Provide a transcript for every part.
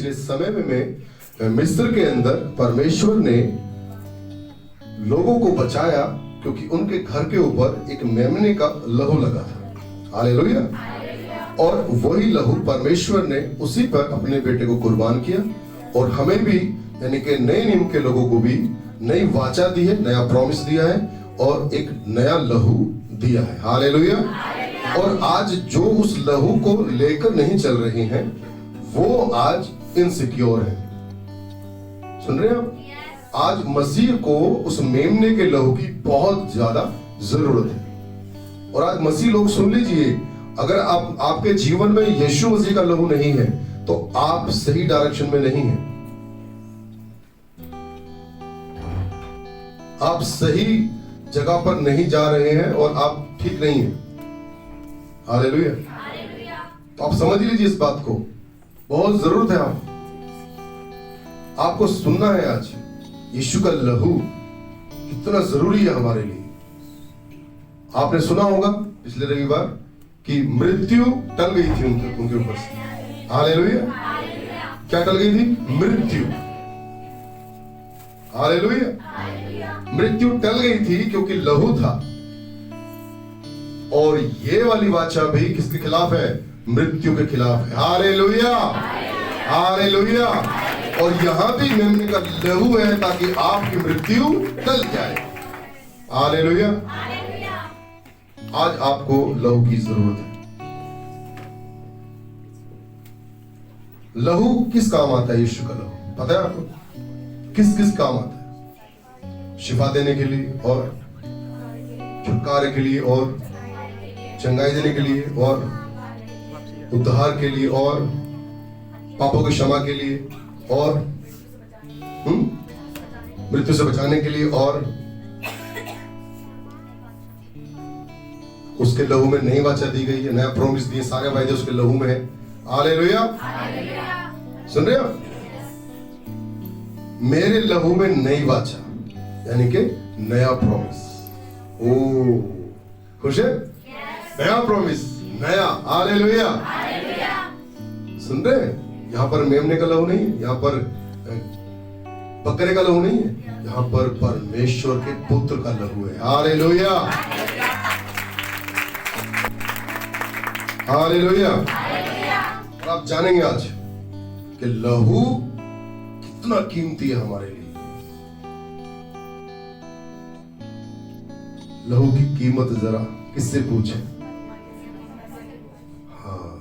पिछले समय में मिस्र के अंदर परमेश्वर ने लोगों को बचाया क्योंकि उनके घर के ऊपर एक मेमने का लहू लगा था। हालेलुया। और वही लहू परमेश्वर ने उसी पर अपने बेटे को कुर्बान किया और हमें भी यानी कि नए नियम के लोगों को भी नई वाचा दी है, नया प्रॉमिस दिया है और एक नया लहू दिया है। हालेलुया। और आज जो उस लहू को लेकर नहीं चल रहे हैं वो आज इनसिक्योर है। सुन रहे हैं आप? आज मसीह को उस मेमने के लहू की बहुत ज्यादा जरूरत है। और आज मसीह लोग सुन लीजिए, अगर आपके जीवन में यीशु मसीह का लहू नहीं है तो आप सही डायरेक्शन में नहीं हैं। आप सही जगह पर नहीं जा रहे हैं और आप ठीक नहीं हैं। हालेलुया। तो आप समझ लीजिए इस बात को, बहुत जरूरत है। आपको सुनना है आज यीशु का लहू कितना जरूरी है हमारे लिए। आपने सुना होगा पिछले रविवार कि मृत्यु टल गई थी उनके ऊपर से। हालेलुया। क्या टल गई थी? मृत्यु। हालेलुया। मृत्यु टल गई थी क्योंकि लहू था। और ये वाली वाचा भी किसके खिलाफ है? मृत्यु के खिलाफ है। हालेलुया। हालेलुया। और यहां भी मेमने का लहू है ताकि आपकी मृत्यु टल जाए। हालेलुया। आज आपको लहू की जरूरत है। लहू किस काम आता है? यीशु का लहू पता है आपको किस किस काम आता है? शिफा देने के लिए और छुटकारे के लिए और चंगाई देने के लिए और उद्धार के लिए और पापों की क्षमा के लिए और मृत्यु से बचाने के लिए और उसके लहू में नई वाचा दी गई है, नया प्रॉमिस दिए, सारे वायदे उसके लहू में है। हालेलुया। सुन रहे हो? मेरे लहू में नई वाचा यानी कि नया प्रॉमिस। ओ खुश है? नया प्रॉमिस, नया। हालेलुया। सुन रहे हैं? यहां पर मेमने का लहू नहीं है, यहां पर बकरे का लहू नहीं है, यहां पर परमेश्वर के पुत्र का लहू है। हालेलुया। हालेलुया। और आप जानेंगे आज कि लहू कितना कीमती है हमारे लिए। लहू की कीमत जरा किससे पूछे? हाँ,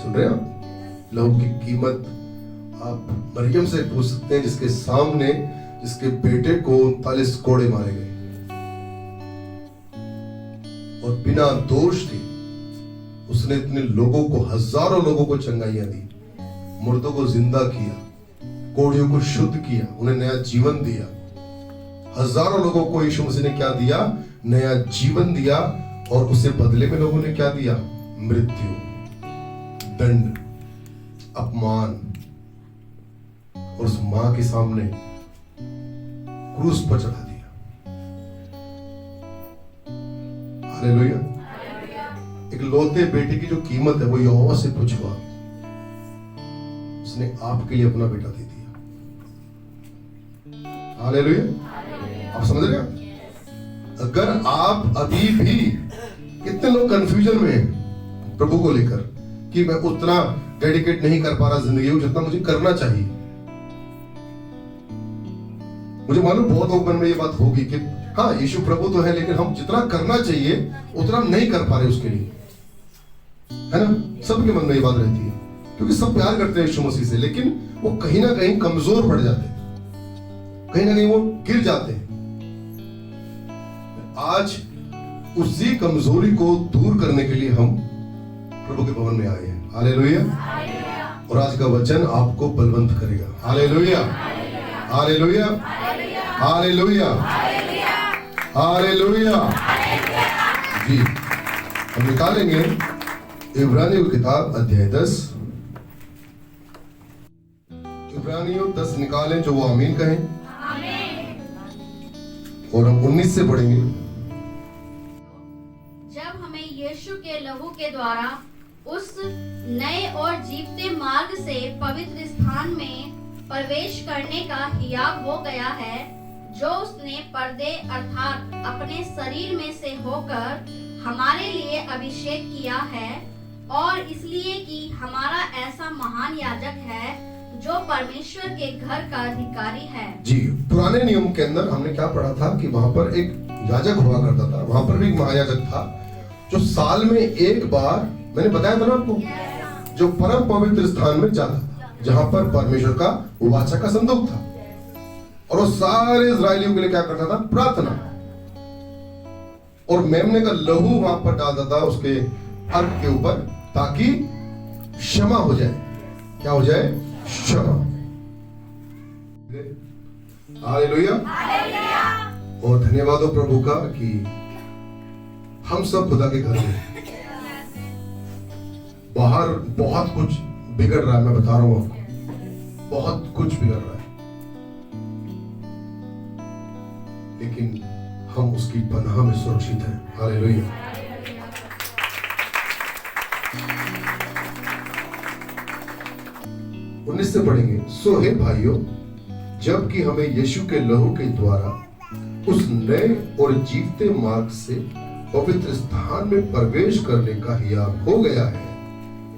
सुन रहे हैं आप? लहू की कीमत आप मरियम से पूछ सकते हैं जिसके सामने जिसके बेटे को 39 कोड़े मारे गए और बिना दोष के उसने इतने लोगों को, हजारों लोगों को चंगाइयां दी, मुर्दों को जिंदा किया, कोड़ियों को शुद्ध किया, उन्हें नया जीवन दिया। हजारों लोगों को यीशु मसीह ने क्या दिया? नया जीवन दिया। और उससे बदले में लोगों ने क्या दिया? मृत्यु, दंड, अपमान। और उस मां के सामने क्रूस पर चढ़ा दिया। हालेलुया। एक लौते बेटे की जो कीमत है वो यहोवा से पूछवा, उसने आपके लिए अपना बेटा दे दिया। हालेलुया। आप समझ रहे हैं? अगर आप अभी भी, कितने लोग कंफ्यूजन में हैं प्रभु को लेकर कि मैं उतना डेडिकेट नहीं कर पा रहा जिंदगी को जितना मुझे करना चाहिए। मुझे मालूम बहुत लोग मन में ये बात होगी कि हाँ यीशु प्रभु तो है लेकिन हम जितना करना चाहिए उतना नहीं कर पा रहे उसके लिए, है ना? सबके मन में ये बात रहती है क्योंकि सब प्यार करते हैं यीशु मसीह से, लेकिन वो कहीं ना कहीं कमजोर पड़ जाते हैं, कहीं ना कहीं वो गिर जाते हैं। आज उसी कमजोरी को दूर करने के लिए हम प्रभु के भवन में आए हैं। हालेलुया। और आज का वचन आपको बलवंत करेगा। हालेलुया। हालेलुया। हालेलुया। हालेलुया। जी, हम निकालेंगे इब्रानियों की किताब अध्याय 10। इब्रानियों 10 निकालें, जो वो आमीन कहें। और हम 19 से पढ़ेंगे। जब हमें यीशु के लहू के द्वारा उस नए और जीवते मार्ग से पवित्र स्थान में प्रवेश करने का हियाब हो गया है, जो उसने पर्दे अर्थात अपने शरीर में से होकर हमारे लिए अभिषेक किया है, और इसलिए कि हमारा ऐसा महान याजक है जो परमेश्वर के घर का अधिकारी है। जी, पुराने नियम के अंदर हमने क्या पढ़ा था कि वहां पर एक याजक हुआ करता था, वहां पर भी एक महायाजक था जो साल में एक बार, मैंने बताया था ना आपको, जो परम पवित्र स्थान में जाता था जहां पर परमेश्वर का वाचा का संदूक था, और वो सारे इजरायलियों के लिए क्या करता था? प्रार्थना, और मेमने का लहू वहां पर डालता था उसके अर्घ के ऊपर, ताकि क्षमा हो जाए। क्या हो जाए? क्षमा। हालेलुया। और धन्यवाद हो प्रभु का कि हम सब खुदा के घर में, बाहर बहुत कुछ बिगड़ रहा है, मैं बता रहा हूं आपको, बहुत कुछ बिगड़ रहा है, लेकिन हम उसकी पनाह में सुरक्षित हैं। हालेलुया। उन्नीस से पढ़ेंगे। सो हे भाइयों, जबकि हमें यीशु के लहू के द्वारा उस नए और जीवते मार्ग से पवित्र स्थान में प्रवेश करने का हियाब हो गया है।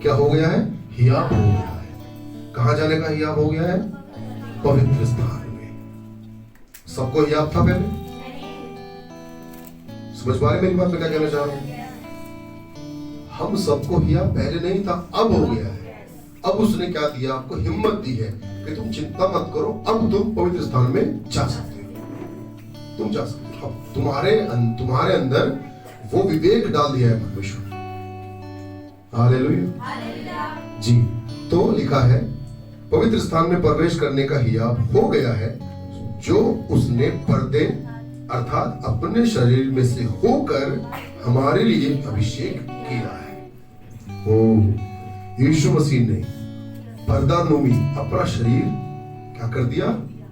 क्या हो गया है? हियाब हो गया है। कहां जाने का हियाब हो गया है? पवित्र स्थान में। सबको हियाब था पहले? समझ पा रहे मेरी बात? में क्या कहना चाह रहा हूं? हम सबको हियाब पहले नहीं था, अब हो गया है। अब उसने क्या दिया? आपको हिम्मत दी है कि तुम चिंता मत करो, अब तुम पवित्र स्थान में जा सकते हो, तुम जा सकते हो। अब तुम्हारे अंदर वो विवेक डाल दिया है परमेश्वर। हालेलुया जी। तो लिखा है पवित्र स्थान में प्रवेश करने का हियाब हो गया है, जो उसने पर्दे अर्थात अपने शरीर में से होकर हमारे लिए अभिषेक किया है। ओ यीशु मसीह ने पर्दा नूमी अपना शरीर क्या कर दिया?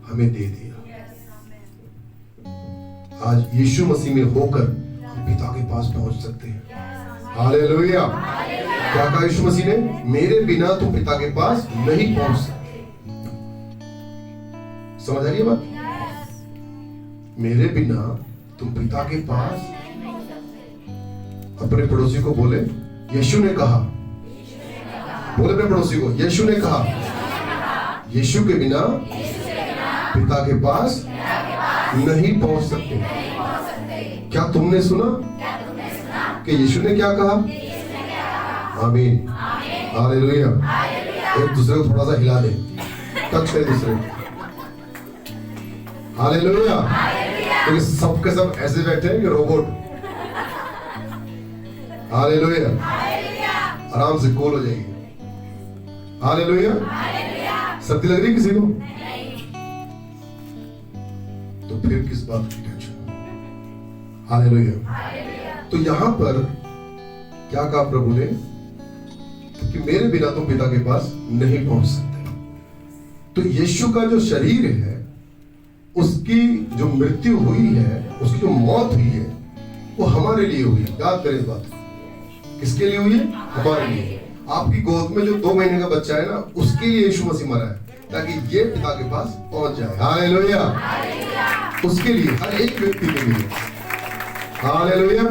हमें दे दिया। आज यीशु मसीह में होकर हम पिता के पास पहुंच सकते हैं। हालेलुया। क्या कहा यीशु मसीह ने? मेरे बिना तुम पिता के पास नहीं पहुंच सकते। समझ आ रही है बात? मेरे बिना तुम पिता के पास। अपने पड़ोसी को बोले, यीशु ने कहा। बोले अपने पड़ोसी को, यीशु ने कहा। यीशु के बिना पिता के पास नहीं पहुंच सकते। क्या तुमने सुना कि यीशु ने क्या कहा? आमीन। हालेलुया। एक दूसरे को थोड़ा सा हिला दे, टच करे दूसरे को। हालेलुया। क्योंकि सबके सब ऐसे बैठे हैं कि रोबोट। हालेलुया। आराम से कूल हो जाएगी। हालेलुया। सर्दी लग रही किसी को? तो फिर किस बात की टेंशन? हालेलुया। तो यहां पर क्या कहा प्रभु ने? कि मेरे बिना तुम पिता के पास नहीं पहुंच सकते। तो यीशु का जो शरीर है, उसकी जो मृत्यु हुई है, उसकी जो मौत हुई है, वो हमारे लिए हुई। याद करें इस बात को। किसके लिए हुई है? हमारे लिए। आपकी गोद में जो 2 महीने का बच्चा है ना, उसके लिए यीशु मसीह मरा है, ताकि ये पिता के पास पहुंच जाए। हालेलुया। उसके लिए, हर एक व्यक्ति के लिए। हालेलुया।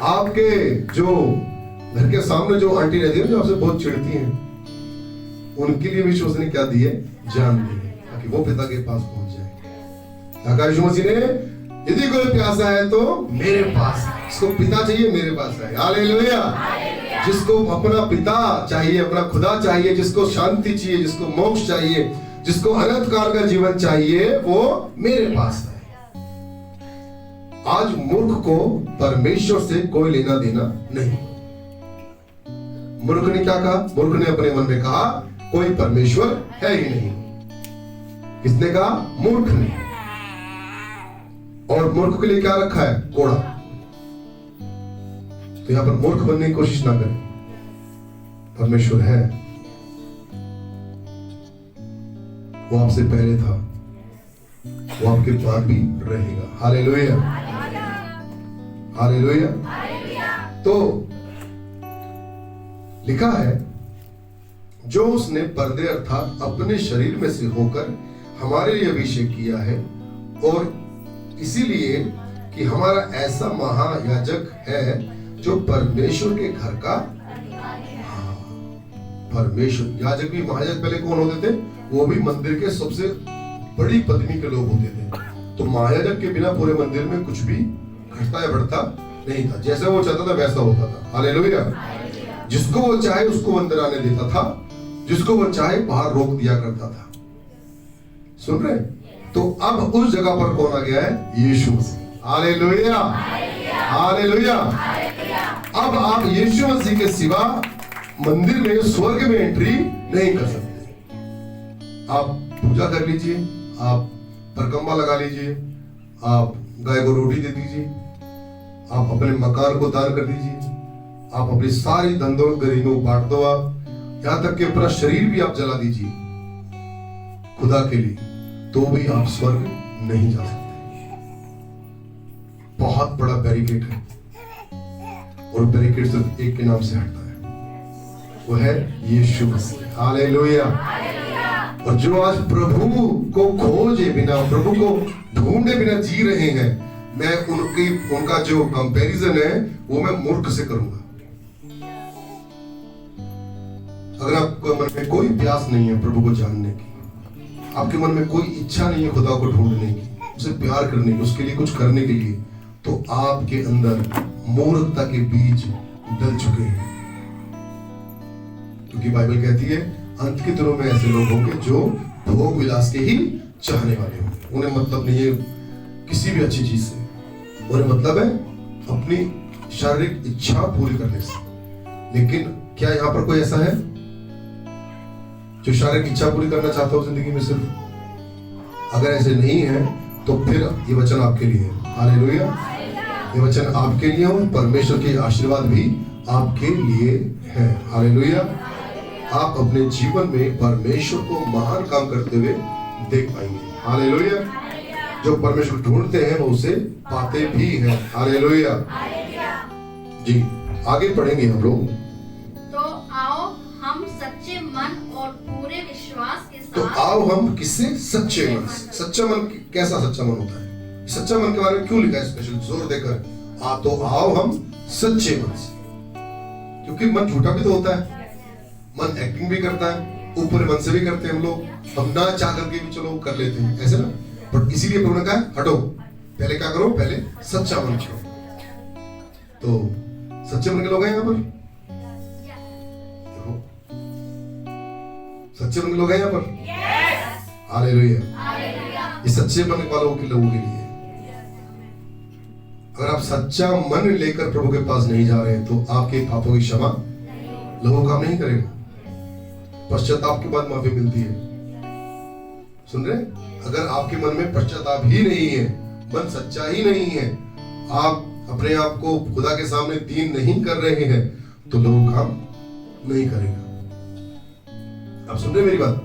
आपके जो घर के सामने जो आंटी रहती है, जो आपसे बहुत चिढ़ती हैं, उनके लिए यीशु मसीह ने क्या दी है? जान दी है, ताकि वो पिता के पास पहुंच जाए। यीशु मसीह ने, यदि कोई प्यासा है तो मेरे पास है। जिसको पिता चाहिए मेरे पास है। हालेलुया। जिसको अपना पिता चाहिए, अपना खुदा चाहिए, जिसको शांति चाहिए, जिसको मोक्ष चाहिए, जिसको अनंत काल का जीवन चाहिए, वो मेरे पास है। आज मूर्ख को परमेश्वर से कोई लेना देना नहीं। मूर्ख ने क्या कहा? मूर्ख ने अपने मन में कहा कोई परमेश्वर है ही नहीं। किसने कहा? मूर्ख ने। और मूर्ख के लिए क्या रखा है? कोड़ा। तो यहां पर मूर्ख बनने की कोशिश ना करें। परमेश्वर है, वो आपसे पहले था, वो आपके बाद भी रहेगा। हालेलुया। हालेलुया। तो लिखा है, जो उसने पर्दे अर्थात अपने शरीर में से होकर हमारे लिए अभिषेक किया है, और इसीलिए कि हमारा ऐसा महायाजक है जो परमेश्वर के घर का, परमेश्वर याजक भी, महायाजक पहले कौन होते थे? वो भी मंदिर के सबसे बड़ी पदवी के लोग होते थे। तो महायाजक के बिना पूरे मंदिर में कुछ भी घटता या बढ़ता नहीं था, जैसे वो चाहता था वैसा होता था। हालेलुया। जिसको वो चाहे उसको अंदर आने देता था, जिसको वो चाहे बाहर रोक दिया करता था। सुन रहे? तो अब उस जगह पर कौन आ गया है? यीशु मसीह। Hallelujah, hallelujah. अब आप यीशु मसीह के सिवा मंदिर में, स्वर्ग में एंट्री नहीं कर सकते। आप पूजा कर लीजिए, आप परकम्मा लगा लीजिए, आप गाय को रोटी दे दीजिए, आप अपने मकान को दान कर दीजिए, आप अपनी सारी धंधों गरीबों को बांट दो, आप यहां तक कि अपना शरीर भी आप जला दीजिए खुदा के लिए, तो भी आप स्वर्ग नहीं जा सकते। बहुत बड़ा बैरिकेड है, और बैरिकेड सिर्फ एक के नाम से हटता है, वो है यीशु मसीह। हालेलुया। और जो आज प्रभु को खोजे बिना, प्रभु को ढूंढे बिना जी रहे हैं, मैं उनका जो कंपैरिजन है वो मैं मूर्ख से करूंगा। अगर आपके मन में कोई प्यास नहीं है प्रभु को जानने की, आपके मन में कोई इच्छा नहीं है खुदा को ढूंढने की, उसे प्यार करने की, उसके लिए कुछ करने के लिए, तो आपके अंदर मूर्खता के बीज डल चुके हैं। क्योंकि बाइबल कहती है अंत के दिनों में ऐसे लोग होंगे जो भोग विलास के ही चाहने वाले होंगे। उन्हें मतलब नहीं है किसी भी अच्छी चीज से, उन्हें मतलब है अपनी शारीरिक इच्छा पूरी करने से। लेकिन क्या यहाँ पर कोई ऐसा है जो शारीरिक इच्छा पूरी करना चाहता हो जिंदगी में सिर्फ? अगर ऐसे नहीं है तो फिर ये वचन आपके लिए है। हालेलुया। ये वचन आपके लिए हो, परमेश्वर के आशीर्वाद भी आपके लिए है। हालेलुया। आप अपने जीवन में परमेश्वर को महान काम करते हुए देख पाएंगे। हालेलुया। जो परमेश्वर ढूंढते हैं वो उसे पाते भी हैं। हालेलुया। जी, आगे पढ़ेंगे हम लोग। तो आओ हम सच्चे मन और पूरे विश्वास के साथ, तो आओ हम किससे? सच्चे मन से। सच्चा मन कैसा सच्चा मन होता है? सच्चा मन के बारे में क्यों लिखा है स्पेशल जोर देकर? तो आओ हम सच्चे मन से, क्योंकि मन झूठा भी तो होता है, मन एक्टिंग भी करता है, ऊपर मन से भी करते हैं हम लोग, हम ना चाह करके भी चलो कर लेते हैं, ऐसे ना। पर इसीलिए प्रभु ने कहा हटो, पहले क्या करो? पहले सच्चा मन करो। तो सच्चे मन के लोग हैं यहाँ पर, देखो सच्चे मन के लोग हैं यहाँ पर। हालेलुया। ये सच्चे मन वालों के लोगों के लिए। अगर आप सच्चा मन लेकर प्रभु के पास नहीं जा रहे तो आपके पापों की क्षमा लोगों काम नहीं करेगा। पश्चाताप के बाद माफी मिलती है। सुन रहे? अगर आपके मन में पश्चाताप ही नहीं है, मन सच्चा ही नहीं है, आप अपने आप को खुदा के सामने दीन नहीं कर रहे हैं, तो लोग काम नहीं करेगा। आप सुन रहे मेरी बात?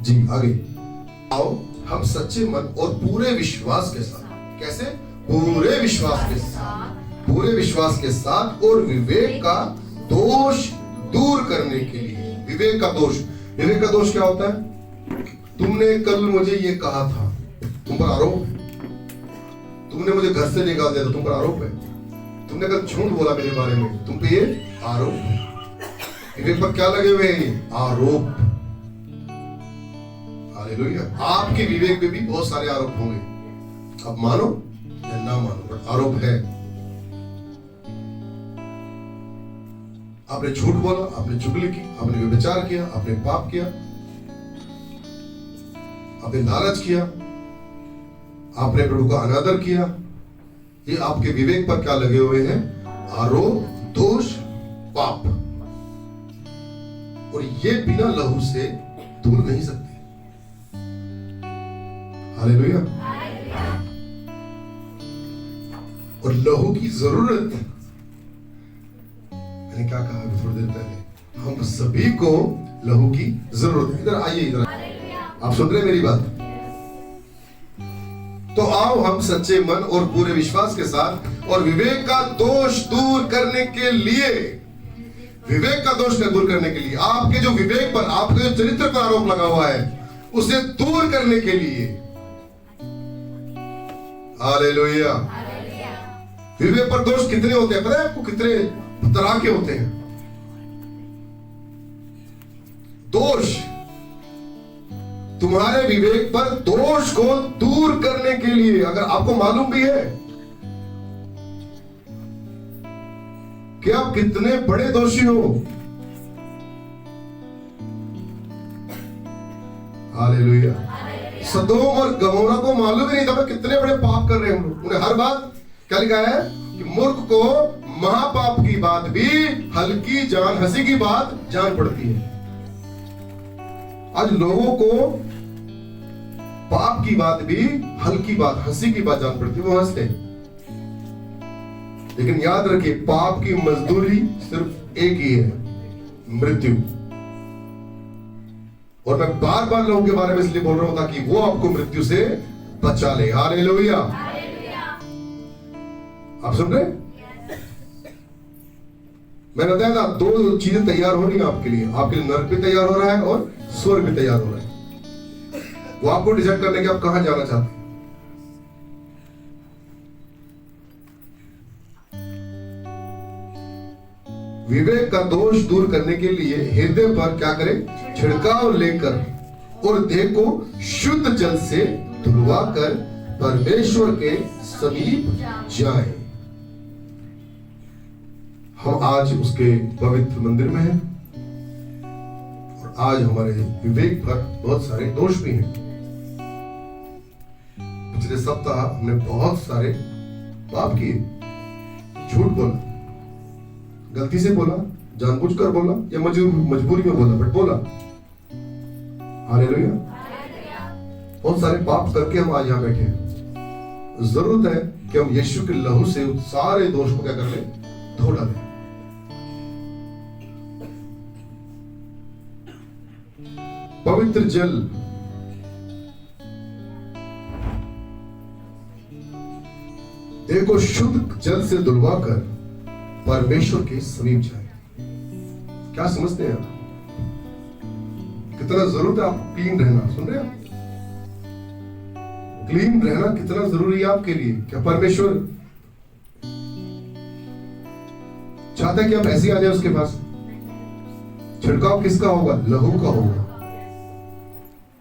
जी, आगे आओ हम सच्चे मन और पूरे विश्वास के साथ। कैसे? पूरे विश्वास के साथ, पूरे विश्वास के साथ, और विवेक का दोष दूर करने के लिए। विवेक का दोष, विवेक का दोष क्या होता है? तुमने कल मुझे ये कहा था, तुम पर आरोप है। तुमने मुझे घर से निकाल दिया था, तुम पर आरोप है। तुमने कल झूठ बोला मेरे बारे में, तुम पे ये आरोप है। विवेक पर क्या लगे हुए हैं? आरोप। हालेलुया। आपके विवेक पे भी बहुत सारे आरोप होंगे, आप मानो या ना मानो, बट आरोप है। आपने झूठ बोला, आपने चुगली की, आपने व्यभिचार किया, आपने पाप किया, आपने लालच किया, आपने प्रभु का अनादर किया। ये आपके विवेक पर क्या लगे हुए हैं? आरोप, दोष, पाप। और ये बिना लहू से धुल नहीं सकते। हालेलुया। और लहू की जरूरत, मैंने क्या कहा थोड़ी देर पहले, हम सभी को लहू की जरूरत है। इधर आइए, इधर। आप सुन रहे मेरी बात? तो आओ हम सच्चे मन और पूरे विश्वास के साथ और विवेक का दोष दूर करने के लिए विवेक का दोष दूर करने के लिए, आपके जो विवेक पर, आपके जो चरित्र पर आरोप लगा हुआ है उसे दूर करने के लिए। हालेलुया। विवेक पर दोष कितने होते हैं पता है आपको? कितने तरह के होते हैं दोष। तुम्हारे विवेक पर दोष को दूर करने के लिए, अगर आपको मालूम भी है कि आप कितने बड़े दोषी हो, हालेलुया। सदोम और गमोरा को मालूम ही नहीं था कितने बड़े पाप कर रहे हैं हम लोग। उन्हें हर बात क्या लिखा है कि मूर्ख को महापाप की बात भी हल्की जान, हंसी की बात जान पड़ती है। आज लोगों को पाप की बात भी हल्की बात, हंसी की बात जान पड़ती है, वो हंसते हैं। लेकिन याद रखिए, पाप की मजदूरी सिर्फ एक ही है, मृत्यु। और मैं बार बार लोगों के बारे में इसलिए बोल रहा हूं ताकि वो आपको मृत्यु से बचा ले। हालेलुया। आप सुन रहे? मैंने बताया था दो चीजें तैयार हो रही हैं आपके लिए नरक भी तैयार हो रहा है और स्वर्ग भी तैयार हो रहा है। वो आपको डिसाइड करने के आप कहां जाना चाहते हैं। विवेक का दोष दूर करने के लिए हृदय पर क्या करें? छिड़काव लेकर और देह को शुद्ध जल से धुलवा कर परमेश्वर के समीप जाएं। हम आज उसके पवित्र मंदिर में हैं और आज हमारे विवेक पर बहुत सारे दोष भी हैं। पिछले सप्ताह हमने बहुत सारे पाप किए, झूठ बोला, गलती से बोला, जानबूझकर बोला या मजबूरी में बोला, बट बोला। हालेलुया। बहुत सारे पाप करके हम आज यहाँ बैठे हैं। जरूरत है कि हम यीशु के लहू से सारे दोष को क्या कर लें? धो डालें। पवित्र जल देखो, शुद्ध जल से धुलवा कर परमेश्वर के समीप जाए। क्या समझते हैं आप? कितना जरूरत है आपको क्लीन रहना। सुन रहे हैं? क्लीन रहना कितना जरूरी है आपके लिए। क्या परमेश्वर चाहता है कि आप ऐसे आ जाए उसके पास? छिड़काव किसका होगा? लहू का होगा।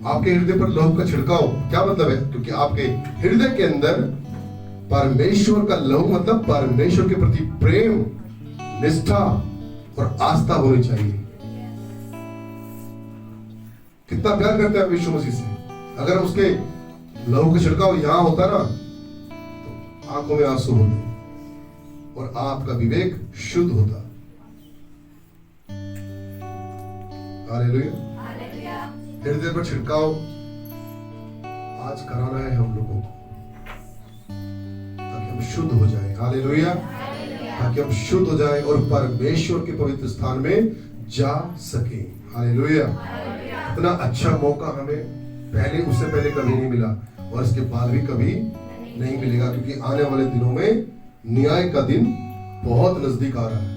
आपके हृदय पर लहू का छिड़काव क्या मतलब है? क्योंकि आपके हृदय के अंदर परमेश्वर का लहू मतलब परमेश्वर के प्रति प्रेम, निष्ठा और आस्था होनी चाहिए। कितना प्यार करते हैं यीशु मसीह से। अगर उसके लहू का छिड़काव यहां होता ना तो आंखों में आंसू होते और आपका विवेक शुद्ध होता। हालेलुया। हृदय पर छिड़काव आज कराना है हम लोगों को ताकि हम शुद्ध हो जाए। हालेलुया। ताकि हम शुद्ध हो जाए और परमेश्वर के पवित्र स्थान में जा सके। हालेलुया। इतना अच्छा मौका हमें उससे पहले कभी नहीं मिला और इसके बाद भी कभी नहीं मिलेगा, क्योंकि आने वाले दिनों में न्याय का दिन बहुत नजदीक आ रहा है।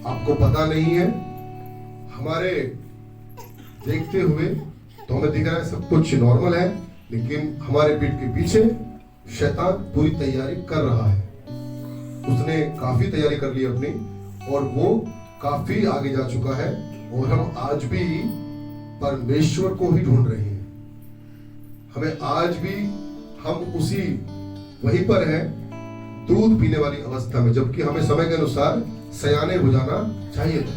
आपको पता नहीं है, हमारे देखते हुए तो हमें दिख रहा है सब कुछ नॉर्मल है, लेकिन हमारे पीठ के पीछे शैतान पूरी तैयारी कर रहा है। उसने काफी तैयारी कर ली अपनी और वो काफी आगे जा चुका है और हम आज भी परमेश्वर को ही ढूंढ रहे हैं। हमें आज भी हम उसी वहीं पर हैं, दूध पीने वाली अवस्था में, जबकि हमें समय के अनुसार सयाने हो जाना चाहिए था।